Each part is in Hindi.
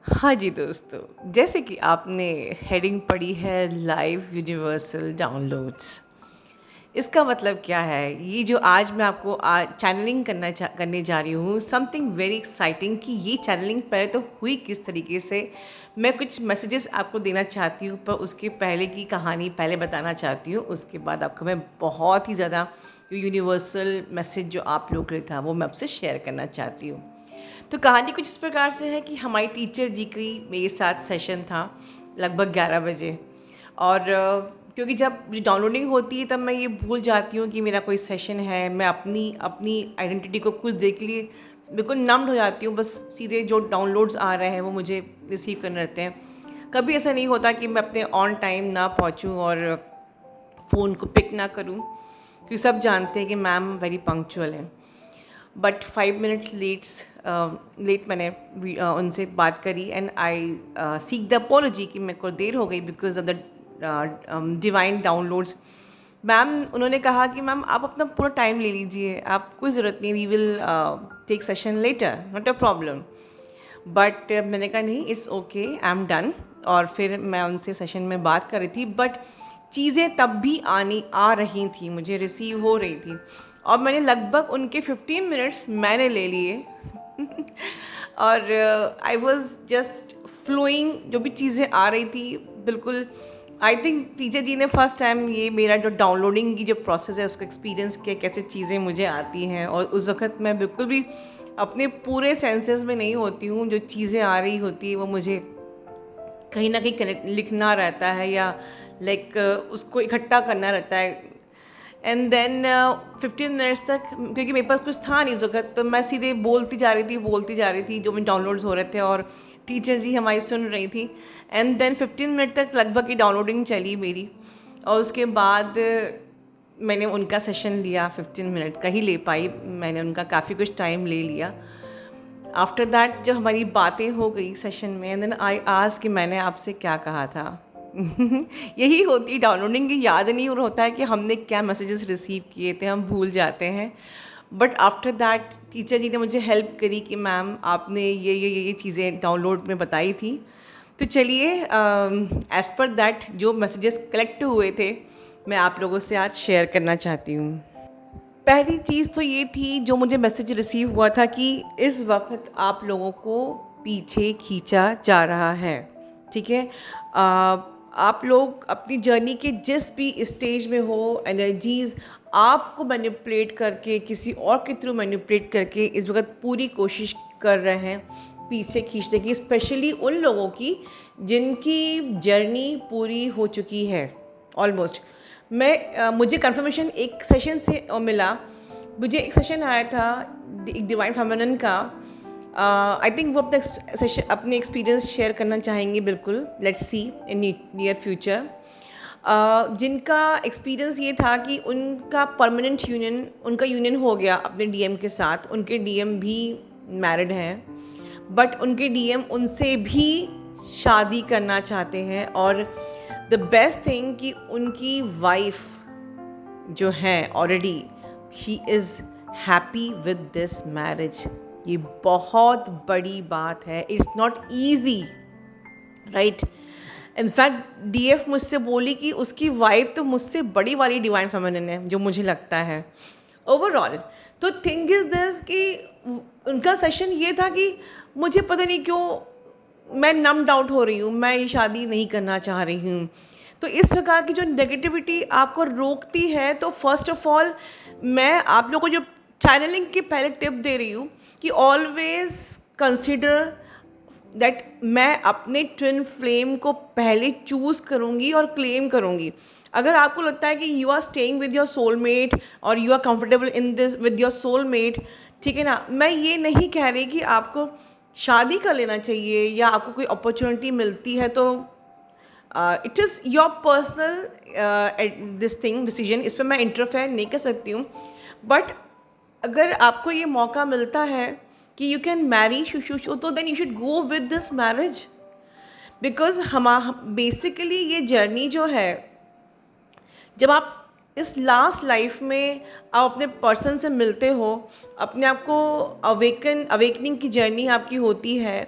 हाँ जी दोस्तों, जैसे कि आपने हेडिंग पढ़ी है लाइव यूनिवर्सल डाउनलोड्स। इसका मतलब क्या है? ये जो आज मैं आपको चैनलिंग करने जा रही हूँ, समथिंग वेरी एक्साइटिंग। कि ये चैनलिंग पहले तो हुई किस तरीके से, मैं कुछ मैसेजेस आपको देना चाहती हूँ, पर उसके पहले की कहानी पहले बताना चाहती हूँ। उसके बाद आपको मैं बहुत ही ज़्यादा जो यूनिवर्सल मैसेज जो आप लोग के लिए था वो मैं आपसे शेयर करना चाहती हूँ। तो कहानी कुछ इस प्रकार से है कि हमारी टीचर जी की मेरे साथ सेशन था लगभग 11 बजे। और क्योंकि जब डाउनलोडिंग होती है तब मैं ये भूल जाती हूँ कि मेरा कोई सेशन है। मैं अपनी अपनी आइडेंटिटी को कुछ देर के लिए बिल्कुल नम्ड हो जाती हूँ, बस सीधे जो डाउनलोड्स आ रहे हैं वो मुझे रिसीव करने रहते हैं। कभी ऐसा नहीं होता कि मैं अपने ऑन टाइम ना पहुँचूँ और फ़ोन को पिक ना करूँ, क्योंकि सब जानते हैं कि मैम वेरी पंक्चुअल है। बट 5 मिनट्स लेट मैंने उनसे बात करी and I seek the apology कि मेरे को देर हो गई because of the divine downloads. Ma'am उन्होंने कहा कि मैम आप अपना पूरा टाइम ले लीजिए, आप कोई ज़रूरत नहीं, we will take session later, not a problem. But मैंने कहा नहीं, it's okay, I am done. और फिर मैं उनसे सेशन में बात कर रही थी, बट चीज़ें तब भी आ रही थी, मुझे रिसीव हो रही थी। और मैंने लगभग उनके 15 मिनट्स मैंने ले लिए और आई वॉज जस्ट फ्लोइंग, जो भी चीज़ें आ रही थी बिल्कुल। आई थिंक टीचर जी ने फर्स्ट टाइम ये मेरा जो डाउनलोडिंग की जो प्रोसेस है उसको एक्सपीरियंस किया, कैसे चीज़ें मुझे आती हैं। और उस वक़्त मैं बिल्कुल भी अपने पूरे सेंसेस में नहीं होती हूँ, जो चीज़ें आ रही होती है वो मुझे कहीं ना कहीं कनेक्ट लिखना रहता है या लाइक उसको इकट्ठा करना रहता है। एंड देन 15 मिनट्स तक, क्योंकि मेरे पास कुछ था नहीं इस वक्त, तो मैं सीधे बोलती जा रही थी जो भी डाउनलोड्स हो रहे थे, और टीचर जी हमारी सुन रही थी। एंड देन 15 मिनट तक लगभग की डाउनलोडिंग चली मेरी। और उसके बाद मैंने उनका सेशन लिया, 15 मिनट का ही ले पाई, मैंने उनका काफ़ी कुछ टाइम ले लिया। आफ्टर दैट जब हमारी बातें हो गई सेशन में, एंड देन आई आस्क्ड कि मैंने आपसे क्या कहा था। यही होती डाउनलोडिंग की, याद नहीं और होता है कि हमने क्या मैसेजेस रिसीव किए थे, हम भूल जाते हैं। बट आफ्टर दैट टीचर जी ने मुझे हेल्प करी कि मैम आपने ये चीज़ें डाउनलोड में बताई थी। तो चलिए, एज़ पर दैट जो मैसेजेस कलेक्ट हुए थे मैं आप लोगों से आज शेयर करना चाहती हूँ। पहली चीज़ तो ये थी, जो मुझे मैसेज रिसीव हुआ था कि इस वक्त आप लोगों को पीछे खींचा जा रहा है। ठीक है, आप लोग अपनी जर्नी के जिस भी स्टेज में हो, एनर्जीज़ आपको मैनिपुलेट करके, किसी और के थ्रू मैनिपुलेट करके इस वक्त पूरी कोशिश कर रहे हैं पीछे खींचने की, स्पेशली उन लोगों की जिनकी जर्नी पूरी हो चुकी है ऑलमोस्ट। मुझे कंफर्मेशन एक सेशन से मिला। मुझे एक सेशन आया था एक डिवाइन फेमिनिन का। आई थिंक वो अपने एक्सपीरियंस शेयर करना चाहेंगे, बिल्कुल। Let's see in near future. जिनका एक्सपीरियंस ये था कि उनका परमानेंट यूनियन, उनका यूनियन हो गया अपने डीएम के साथ। उनके डीएम भी मैरिड हैं, बट उनके डीएम उनसे भी शादी करना चाहते हैं। और द बेस्ट थिंग कि उनकी वाइफ जो है already, she is happy with this marriage. ये बहुत बड़ी बात है, it's not easy, right. In fact DF मुझसे बोली कि उसकी वाइफ तो मुझसे बड़ी वाली डिवाइन फेमिनिन है, जो मुझे लगता है ओवरऑल। तो थिंग इज़ दिस कि उनका सेशन ये था कि मुझे पता नहीं क्यों मैं नम्ड आउट हो रही हूँ, मैं ये शादी नहीं करना चाह रही हूँ। तो इस प्रकार की जो नेगेटिविटी आपको रोकती है, तो फर्स्ट ऑफ ऑल मैं आप लोगों को जो चैनलिंग की पहले टिप दे रही हूँ कि ऑलवेज कंसिडर दैट मैं अपने ट्विन फ्लेम को पहले चूज़ करूँगी और क्लेम करूँगी। अगर आपको लगता है कि you are staying with your soulmate और you are comfortable in this with your soulmate, ठीक है ना, मैं ये नहीं कह रही कि आपको शादी कर लेना चाहिए या आपको कोई अपॉर्चुनिटी मिलती है तो it is your personal this thing decision, इस पर मैं इंटरफेयर नहीं कर सकती हूँ। बट अगर आपको ये मौका मिलता है कि यू कैन मैरी शुशु, तो then you should go with this marriage. Because हम बेसिकली ये जर्नी जो है, जब आप इस लास्ट लाइफ में आप अपने पर्सन से मिलते हो, अपने आप को अवेकनिंग की जर्नी आपकी होती है,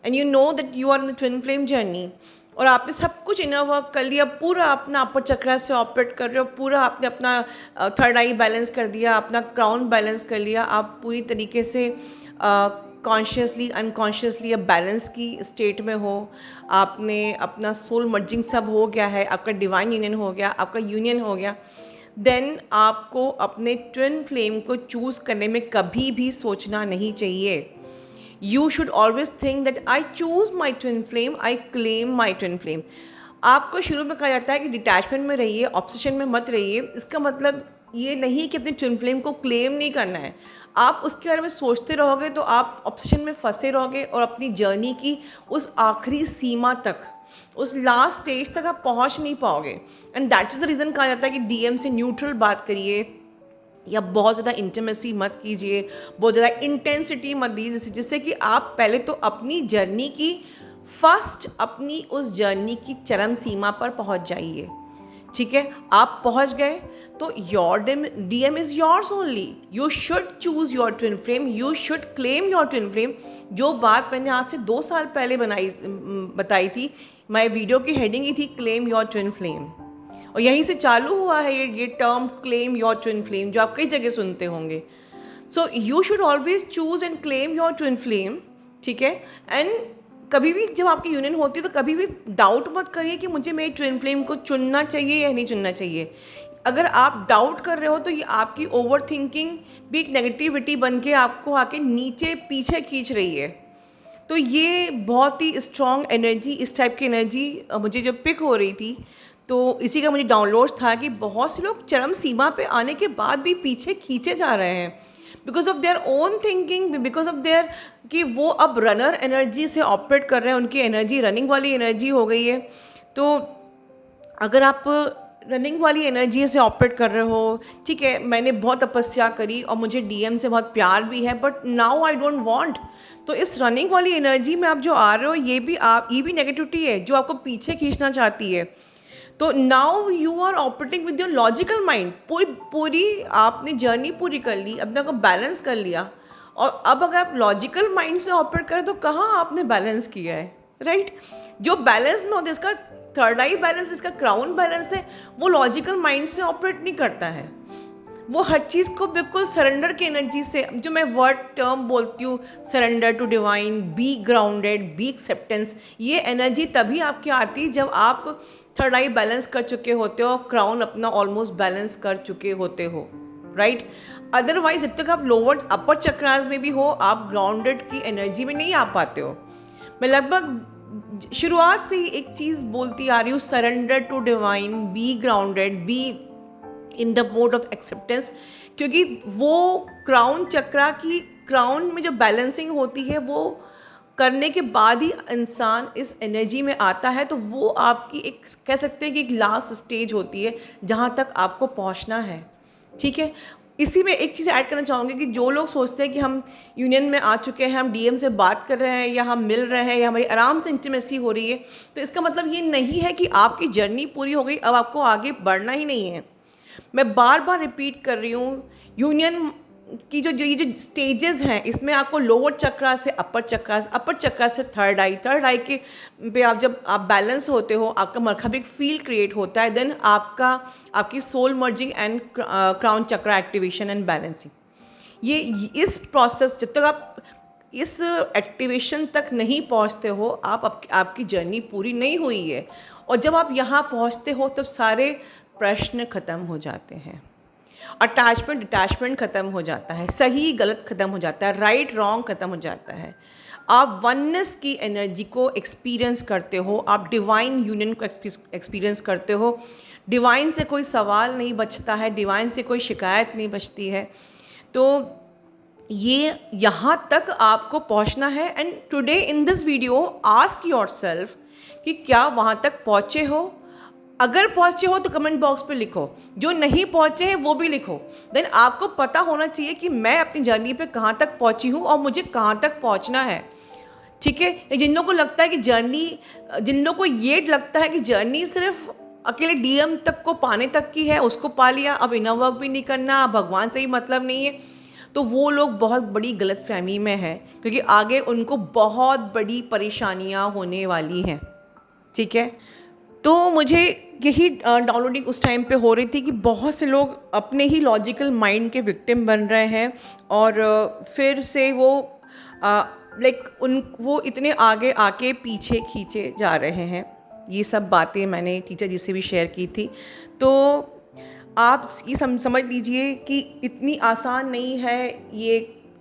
and you know that you are in the twin flame journey, और आपने सब कुछ इनर वर्क कर लिया, पूरा अपना अपर चक्रा से ऑपरेट कर रहे हो, पूरा आपने अपना थर्ड आई बैलेंस कर दिया, अपना क्राउन बैलेंस कर लिया, आप पूरी तरीके से कॉन्शियसली अनकॉन्शियसली अब बैलेंस की स्टेट में हो, आपने अपना सोल मर्जिंग सब हो गया है, आपका डिवाइन यूनियन हो गया, आपका यूनियन हो गया, देन आपको अपने ट्विन फ्लेम को चूज़ करने में कभी भी सोचना नहीं चाहिए. You should always think that I choose my twin flame, I claim my twin flame. आपको शुरू में कहा जाता है कि डिटैचमेंट में रहिए, ऑब्सेशन में मत रहिए. इसका मतलब ये नहीं कि अपने ट्विन फ्लेम को क्लेम नहीं करना है. आप उसके बारे में सोचते रहोगे तो आप ऑब्सेशन में फंसे रहोगे और अपनी जर्नी की उस आखिरी सीमा तक, उस लास्ट स्टेज तक आप पहुंच नहीं पाओगे. And that is the reason कहा जाता है कि डीएम से न्यूट्रल बात करिए, या बहुत ज़्यादा इंटीमेसी मत कीजिए, बहुत ज़्यादा इंटेंसिटी मत दीजिए, जिससे कि आप पहले तो अपनी जर्नी की अपनी उस जर्नी की चरम सीमा पर पहुंच जाइए. ठीक है, आप पहुंच गए तो your DM is yours only. You should choose your twin flame, you should claim your twin flame. जो बात मैंने आज से 2 साल पहले बताई थी, मैं वीडियो की हेडिंग ही थी क्लेम योर ट्विन फ्लेम, और यहीं से चालू हुआ है ये term claim your twin flame, जो आप कई जगह सुनते होंगे. So you should always choose and claim your twin flame. ठीक है, एंड कभी भी जब आपकी यूनियन होती है तो कभी भी डाउट मत करिए कि मुझे मेरी ट्विन फ्लेम को चुनना चाहिए या नहीं चुनना चाहिए. अगर आप डाउट कर रहे हो तो ये आपकी ओवर थिंकिंग भी एक नेगेटिविटी बन के आपको आके नीचे पीछे खींच रही है. तो ये बहुत ही स्ट्रॉन्ग एनर्जी, इस टाइप की एनर्जी मुझे जब पिक हो रही थी, तो इसी का मुझे डाउनलोड था कि बहुत से लोग चरम सीमा पे आने के बाद भी पीछे खींचे जा रहे हैं because of their own thinking, because of their कि वो अब रनर एनर्जी से ऑपरेट कर रहे हैं, उनकी एनर्जी रनिंग वाली एनर्जी हो गई है. तो अगर आप रनिंग वाली एनर्जी से ऑपरेट कर रहे हो, ठीक है, मैंने बहुत तपस्या करी और मुझे डीएम से बहुत प्यार भी है, but now I don't want. तो इस रनिंग वाली एनर्जी में आप जो आ रहे हो, ये भी नेगेटिविटी है जो आपको पीछे खींचना चाहती है. तो now you are operating with your logical mind. पूरी आपने जर्नी पूरी कर ली, अपने को बैलेंस कर लिया, और अब अगर आप लॉजिकल माइंड से ऑपरेट करें तो कहाँ आपने बैलेंस किया है, राइट? जो बैलेंस में होता है, इसका थर्ड आई बैलेंस, इसका क्राउन बैलेंस है, वो लॉजिकल माइंड से ऑपरेट नहीं करता है. वो हर चीज़ को बिल्कुल सरेंडर की एनर्जी से, जो मैं वर्ड टर्म बोलती हूँ, surrender to divine, be grounded, be acceptance, ये एनर्जी तभी आपकी आती है जब आप थर्ड आई बैलेंस कर चुके होते हो, क्राउन अपना ऑलमोस्ट बैलेंस कर चुके होते हो, राइट? अदरवाइज जब तक आप लोअर अपर चक्रास में भी हो, आप ग्राउंडेड की एनर्जी में नहीं आ पाते हो. मैं लगभग शुरुआत से ही एक चीज़ बोलती आ रही हूँ, surrender to divine, be grounded, be in the mode of acceptance, क्योंकि वो क्राउन चक्रा की क्राउन में जो बैलेंसिंग होती है वो करने के बाद ही इंसान इस एनर्जी में आता है. तो वो आपकी एक कह सकते हैं कि एक लास्ट स्टेज होती है जहाँ तक आपको पहुँचना है. ठीक है, इसी में एक चीज़ ऐड करना चाहूँगी कि जो लोग सोचते हैं कि हम यूनियन में आ चुके हैं, हम डीएम से बात कर रहे हैं, या हम मिल रहे हैं, या हमारी आराम से इंटीमेसी हो रही है, तो इसका मतलब ये नहीं है कि आपकी जर्नी पूरी हो गई, अब आपको आगे बढ़ना ही नहीं है. मैं बार बार रिपीट कर रही हूँ, यूनियन की ये जो स्टेजेस हैं, इसमें आपको लोअर चक्रा से अपर चक्रा से थर्ड आई के पे आप जब आप बैलेंस होते हो, आपका मरकबिक फील्ड क्रिएट होता है, देन आपकी soul merging and crown chakra activation and balancing. ये इस प्रोसेस, जब तक आप इस एक्टिवेशन तक नहीं पहुंचते हो, आपकी जर्नी पूरी नहीं हुई है. और जब आप यहाँ पहुँचते हो तब सारे प्रश्न खत्म हो जाते हैं, अटैचमेंट डिटैचमेंट ख़त्म हो जाता है, सही गलत ख़त्म हो जाता है, राइट रॉन्ग ख़त्म हो जाता है. आप वननेस की एनर्जी को एक्सपीरियंस करते हो, आप डिवाइन यूनियन को एक्सपीरियंस करते हो. डिवाइन से कोई सवाल नहीं बचता है, डिवाइन से कोई शिकायत नहीं बचती है. तो ये यहाँ तक आपको पहुँचना है. And today in this video ask yourself कि क्या वहाँ तक पहुँचे हो. अगर पहुँचे हो तो कमेंट बॉक्स पे लिखो, जो नहीं पहुँचे हैं वो भी लिखो. देन आपको पता होना चाहिए कि मैं अपनी जर्नी पे कहाँ तक पहुँची हूँ और मुझे कहाँ तक पहुँचना है. ठीक है, जिन लोगों को लगता है कि जिन लोगों को ये लगता है कि जर्नी सिर्फ अकेले डीएम तक को पाने तक की है, उसको पा लिया, अब इनर वर्क भी नहीं करना, अब भगवान से ही मतलब नहीं है, तो वो लोग बहुत बड़ी गलतफहमी में हैं, क्योंकि आगे उनको बहुत बड़ी परेशानियां होने वाली हैं। ठीक है, तो मुझे यही डाउनलोडिंग उस टाइम पे हो रही थी कि बहुत से लोग अपने ही लॉजिकल माइंड के विक्टिम बन रहे हैं, और फिर से वो वो इतने आगे आके पीछे खींचे जा रहे हैं। ये सब बातें मैंने टीचर जी से भी शेयर की थी। तो आप ये समझ लीजिए कि इतनी आसान नहीं है ये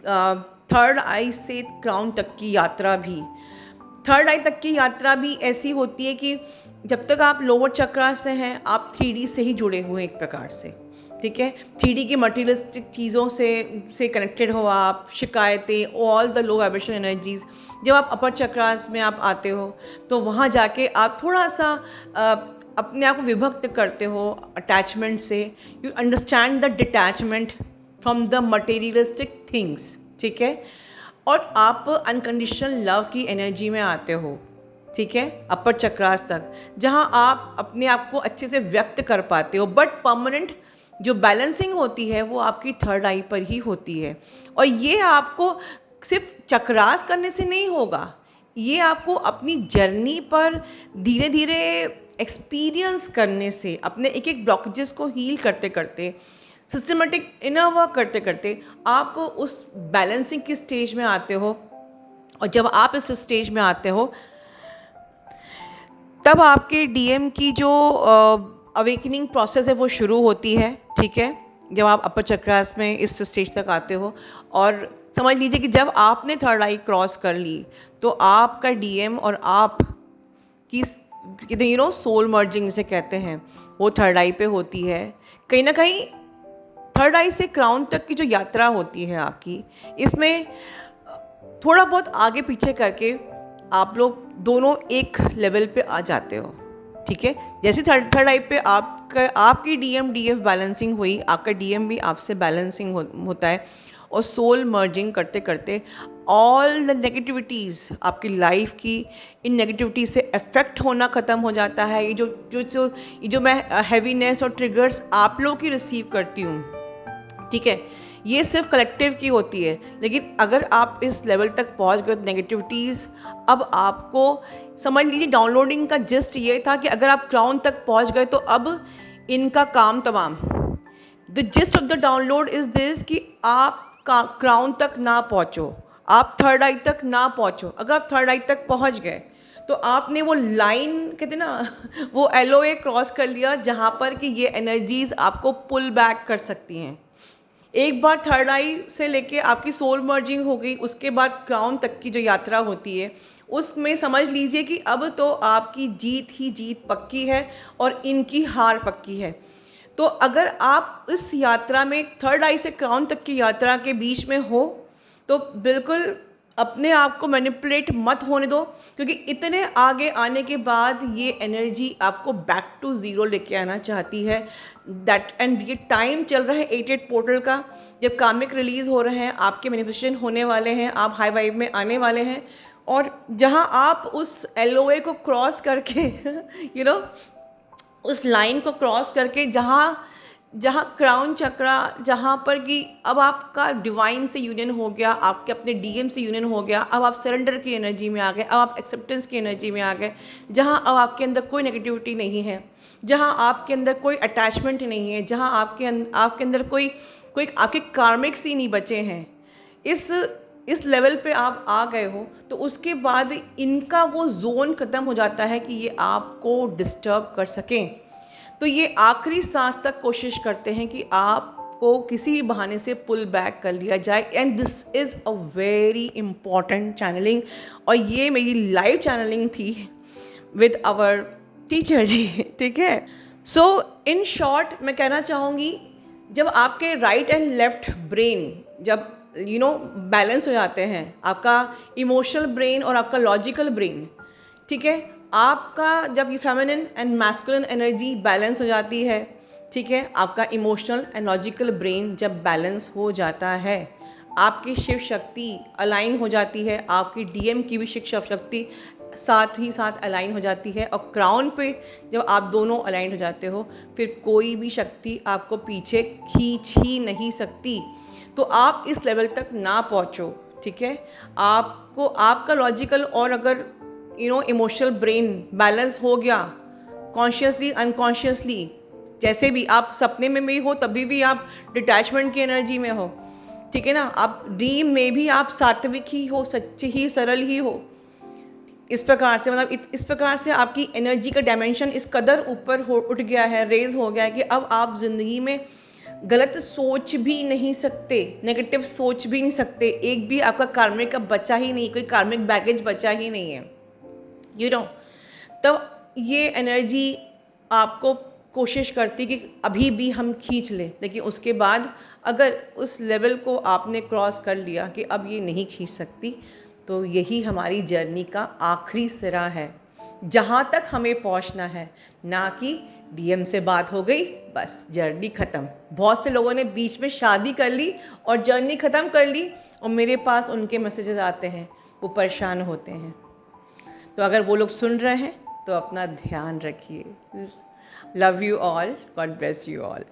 थर्ड आई से क्राउन तक की यात्रा भी। थर्ड आई तक की यात्रा भी ऐसी होती है कि जब तक आप लोअर चक्रा से हैं, आप 3D से ही जुड़े हुए हैं एक प्रकार से। ठीक है, 3D की मटीरियलिस्टिक चीज़ों से कनेक्टेड हो आप, शिकायतें, all the low vibration energies. जब आप अपर चक्रास में आप आते हो तो वहाँ जाके आप थोड़ा सा अपने आप को विभक्त करते हो अटैचमेंट से। You understand the detachment from the materialistic things. ठीक है, और आप अनकंडीशनल लव की एनर्जी में आते हो। ठीक है, अपर चक्रास तक, जहाँ आप अपने आप को अच्छे से व्यक्त कर पाते हो। बट परमानेंट जो बैलेंसिंग होती है वो आपकी थर्ड आई पर ही होती है। और ये आपको सिर्फ चक्रास करने से नहीं होगा, ये आपको अपनी जर्नी पर धीरे धीरे एक्सपीरियंस करने से, अपने एक एक ब्लॉकेजेस को हील करते करते, सिस्टमेटिक इनर वर्क करते करते आप उस बैलेंसिंग की स्टेज में आते हो। और जब आप इस स्टेज में आते हो तब आपके डीएम की जो अवेकनिंग प्रोसेस है वो शुरू होती है। ठीक है, जब आप अपर चक्रास में इस स्टेज तक आते हो, और समझ लीजिए कि जब आपने थर्ड आई क्रॉस कर ली तो आपका डीएम और आप की सोल मर्जिंग जिसे कहते हैं वो थर्ड आई पे होती है। कहीं ना कहीं थर्ड आई से क्राउन तक की जो यात्रा होती है आपकी, इसमें थोड़ा बहुत आगे पीछे करके आप लोग दोनों एक लेवल पे आ जाते हो। ठीक है, जैसे थर्ड आई पे आपकी डीएम डीएफ बैलेंसिंग हुई, आपका डीएम भी आपसे बैलेंसिंग होता है, और सोल मर्जिंग करते करते ऑल द नेगेटिविटीज़ आपकी लाइफ की, इन नेगेटिविटी से अफेक्ट होना ख़त्म हो जाता है। ये जो मैं हैवीनेस और ट्रिगर्स आप लोगों की रिसीव करती हूँ, ठीक है, ये सिर्फ कलेक्टिव की होती है। लेकिन अगर आप इस लेवल तक पहुंच गए तो नेगेटिविटीज़, अब आपको समझ लीजिए डाउनलोडिंग का जिस्ट ये था कि अगर आप क्राउन तक पहुंच गए तो अब इनका काम तमाम। The gist of the download is this कि आप क्राउन तक ना पहुंचो, आप थर्ड आई तक ना पहुंचो। अगर आप थर्ड आई तक पहुंच गए तो आपने वो लाइन कहते ना वो LOA क्रॉस कर लिया, जहाँ पर कि ये एनर्जीज़ आपको पुल बैक कर सकती हैं। एक बार थर्ड आई से लेके आपकी सोल मर्जिंग हो गई, उसके बाद क्राउन तक की जो यात्रा होती है उसमें समझ लीजिए कि अब तो आपकी जीत ही जीत पक्की है और इनकी हार पक्की है। तो अगर आप इस यात्रा में थर्ड आई से क्राउन तक की यात्रा के बीच में हो तो बिल्कुल अपने आप को मैनिपुलेट मत होने दो, क्योंकि इतने आगे आने के बाद ये एनर्जी आपको बैक टू ज़ीरो लेके आना चाहती है। एंड ये टाइम चल रहा है 88 पोर्टल का, जब कामिक रिलीज़ हो रहे हैं, आपके मैनिफेस्टेशन होने वाले हैं, आप हाई वाइब में आने वाले हैं, और जहाँ आप उस LOA को क्रॉस करके उस लाइन को क्रॉस करके जहाँ क्राउन चक्रा, जहाँ पर कि अब आपका डिवाइन से यूनियन हो गया, आपके अपने डीएम से यूनियन हो गया, अब आप सरेंडर की एनर्जी में आ गए, अब आप एक्सेप्टेंस की एनर्जी में आ गए, जहाँ अब आपके अंदर कोई नेगेटिविटी नहीं है, जहाँ आपके अंदर कोई अटैचमेंट नहीं है, जहाँ आपके अंदर कोई आपके कार्मिक्स ही नहीं बचे हैं। इस लेवल पे आप आ गए हो तो उसके बाद इनका वो जोन ख़त्म हो जाता है कि ये आपको डिस्टर्ब कर सकें। तो ये आखिरी सांस तक कोशिश करते हैं कि आपको किसी भी बहाने से पुल बैक कर लिया जाए। And this is a very important channelling, और ये मेरी लाइव चैनलिंग थी विद आवर टीचर जी। ठीक है, सो इन शॉर्ट मैं कहना चाहूँगी, जब आपके राइट एंड लेफ्ट ब्रेन जब बैलेंस हो जाते हैं, आपका इमोशनल ब्रेन और आपका लॉजिकल ब्रेन, ठीक है, आपका जब ये feminine and masculine energy balance हो जाती है, ठीक है, आपका इमोशनल एंड लॉजिकल ब्रेन जब बैलेंस हो जाता है, आपकी शिव शक्ति अलाइन हो जाती है, आपकी डीएम की भी शिव शक्ति साथ ही साथ अलाइन हो जाती है, और क्राउन पे जब आप दोनों अलाइन हो जाते हो फिर कोई भी शक्ति आपको पीछे खींच ही नहीं सकती। तो आप इस लेवल तक ना पहुँचो, ठीक है। आपको आपका लॉजिकल और अगर इमोशनल ब्रेन बैलेंस हो गया, कॉन्शियसली अनकॉन्शियसली, जैसे भी आप सपने में भी हो तभी भी आप डिटैचमेंट की एनर्जी में हो, ठीक है ना। आप ड्रीम में भी आप सात्विक ही हो, सच्चे ही, सरल ही हो। इस प्रकार से मतलब इस प्रकार से आपकी एनर्जी का डायमेंशन इस कदर ऊपर हो उठ गया है, रेज हो गया है कि अब आप ज़िंदगी में गलत सोच भी नहीं सकते, नेगेटिव सोच भी नहीं सकते। एक भी आपका कार्मिक का बचा ही नहीं, कोई कार्मिक बैगेज बचा ही नहीं है, तब ये एनर्जी आपको कोशिश करती कि अभी भी हम खींच लें, लेकिन उसके बाद अगर उस लेवल को आपने क्रॉस कर लिया कि अब ये नहीं खींच सकती, तो यही हमारी जर्नी का आखिरी सिरा है, जहाँ तक हमें पहुँचना है। ना कि डीएम से बात हो गई बस जर्नी ख़त्म। बहुत से लोगों ने बीच में शादी कर ली और जर्नी ख़त्म कर ली, और मेरे पास उनके मैसेजेस आते हैं, वो परेशान होते हैं। तो अगर वो लोग सुन रहे हैं तो अपना ध्यान रखिए। Love you all, God bless you all.